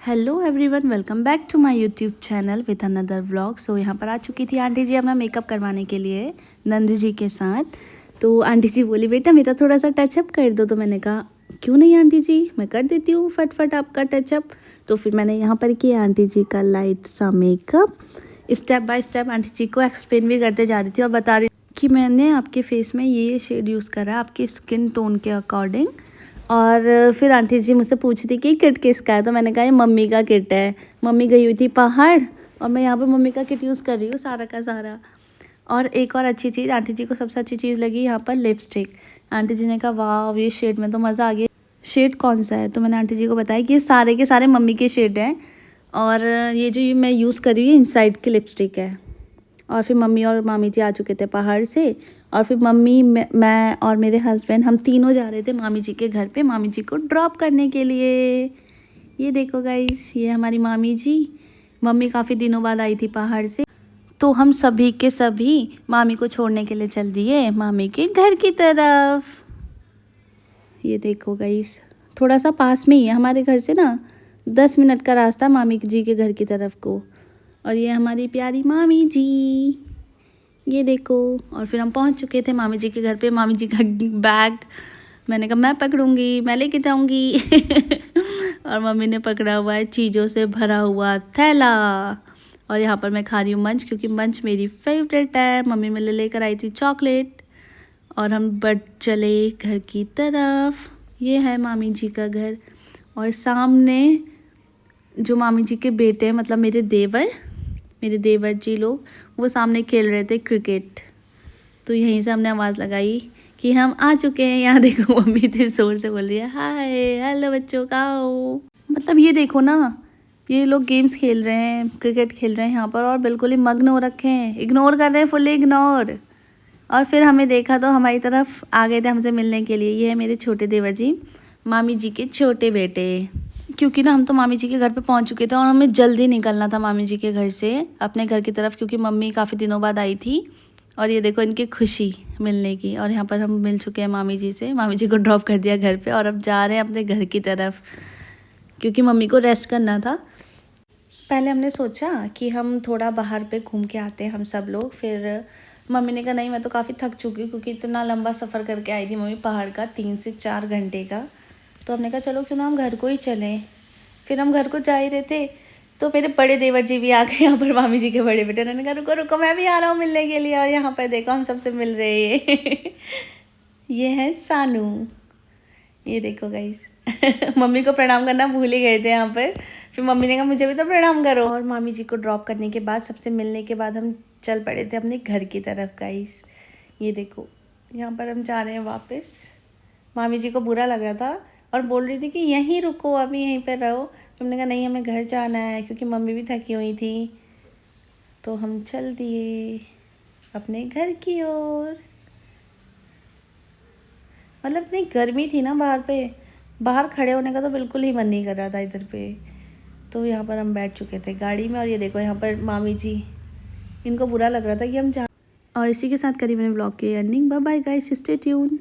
Hello everyone, welcome back to my YouTube channel with another vlog. So यहाँ पर आ चुकी थी आंटी जी अपना मेकअप करवाने के लिए नंद जी के साथ। तो आंटी जी बोली बेटा मेरा थोड़ा सा टचअप कर दो। तो मैंने कहा क्यों नहीं आंटी जी, मैं कर देती हूँ फटफट आपका टचअप। तो फिर मैंने यहाँ पर किया आंटी जी का लाइट सा makeup. Step by step aunty ji को एक्सप्लेन भी करते जा रही थी और बता रही कि मैंने आपके फेस में ये शेड यूज़ करा आपके स्किन टोन के अकॉर्डिंग। और फिर आंटी जी मुझसे पूछी थी कि किट किसका है। तो मैंने कहा ये मम्मी का किट है, मम्मी गई हुई थी पहाड़ और मैं यहाँ पर मम्मी का किट यूज़ कर रही हूँ सारा का सारा। और एक और अच्छी चीज़ आंटी जी को सबसे अच्छी चीज़ लगी यहाँ पर लिपस्टिक। आंटी जी ने कहा वाह ये शेड में तो मज़ा आ गया। शेड कौन सा है? तो मैंने आंटी जी को बताया कि ये सारे के सारे मम्मी के शेड हैं और ये जो मैं यूज़ कर रही हूँ इनसाइड की लिपस्टिक है। और फिर मम्मी और मामी जी आ चुके थे पहाड़ से और फिर मम्मी मैं और मेरे हस्बैंड हम तीनों जा रहे थे मामी जी के घर पे मामी जी को ड्रॉप करने के लिए। ये देखो गाइस, ये हमारी मामी जी। मम्मी काफ़ी दिनों बाद आई थी पहाड़ से, तो हम सभी के सभी मामी को छोड़ने के लिए चल दिए मामी के घर की तरफ। ये देखो गाइस, थोड़ा सा पास में ही है हमारे घर से ना, 10 मिनट का रास्ता मामी जी के घर की तरफ को। और ये हमारी प्यारी मामी जी, ये देखो। और फिर हम पहुंच चुके थे मामी जी के घर पे। मामी जी का बैग मैंने कहा मैं पकड़ूंगी, मैं लेके जाऊंगी और मम्मी ने पकड़ा हुआ है चीज़ों से भरा हुआ थैला। और यहाँ पर मैं खा रही हूँ मंच, क्योंकि मंच मेरी फेवरेट है। मम्मी मेरे लिए लेकर आई थी चॉकलेट और हम बढ़ चले घर की तरफ। ये है मामी जी का घर और सामने जो मामी जी के बेटे हैं, मतलब मेरे देवर जी लोग, वो सामने खेल रहे थे क्रिकेट। तो यहीं से हमने आवाज़ लगाई कि हम आ चुके हैं। यहाँ देखो मम्मी इतनी जोर से बोल रही है हाय हेलो बच्चों कहाँ हो। मतलब ये देखो ना, ये लोग गेम्स खेल रहे हैं, क्रिकेट खेल रहे हैं यहाँ पर और बिल्कुल ही मग्न हो रखे हैं, इग्नोर कर रहे हैं, फुल इग्नोर। और फिर हमें देखा तो हमारी तरफ आ गए थे हमसे मिलने के लिए। ये है मेरे छोटे देवर जी, मामी जी के छोटे बेटे। क्योंकि ना हम तो मामी जी के घर पे पहुंच चुके थे और हमें जल्दी निकलना था मामी जी के घर से अपने घर की तरफ, क्योंकि मम्मी काफ़ी दिनों बाद आई थी। और ये देखो इनकी खुशी मिलने की। और यहाँ पर हम मिल चुके हैं मामी जी से, मामी जी को ड्रॉप कर दिया घर पे और अब जा रहे हैं अपने घर की तरफ, क्योंकि मम्मी को रेस्ट करना था। पहले हमने सोचा कि हम थोड़ा बाहर पे घूम के आते हैं हम सब लोग। फिर मम्मी ने कहा नहीं मैं तो काफ़ी थक चुकी हूँ, क्योंकि इतना लंबा सफ़र करके आई थी मम्मी पहाड़ का 3 से 4 घंटे का। तो हमने कहा चलो क्यों ना हम घर को ही चलें। फिर हम घर को जा ही रहे थे तो मेरे बड़े देवर जी भी आ गए यहाँ पर, मामी जी के बड़े बेटे। उन्होंने कहा रुको रुको मैं भी आ रहा हूँ मिलने के लिए। और यहाँ पर देखो हम सबसे मिल रहे हैं ये है सानू। ये देखो गाइस मम्मी को प्रणाम करना भूल ही गए थे यहाँ पर। फिर मम्मी ने कहा मुझे भी तो प्रणाम करो। और मामी जी को ड्रॉप करने के बाद, सबसे मिलने के बाद, हम चल पड़े थे अपने घर की तरफ गाइस। ये देखो यहाँ पर हम जा रहे हैं वापस। मामी जी को बुरा लग रहा था और बोल रही थी कि यहीं रुको, अभी यहीं पर रहो। तो हमने कहा नहीं हमें घर जाना है, क्योंकि मम्मी भी थकी हुई थी। तो हम चल दिए अपने घर की ओर। मतलब इतनी गर्मी थी ना बाहर पे, बाहर खड़े होने का तो बिल्कुल ही मन नहीं कर रहा था इधर पे। तो यहाँ पर हम बैठ चुके थे गाड़ी में और ये देखो यहाँ पर मामी जी, इनको बुरा लग रहा था कि हम जा। और इसी के साथ करी मैंने ब्लॉग की ending. Bye bye guys, stay tune.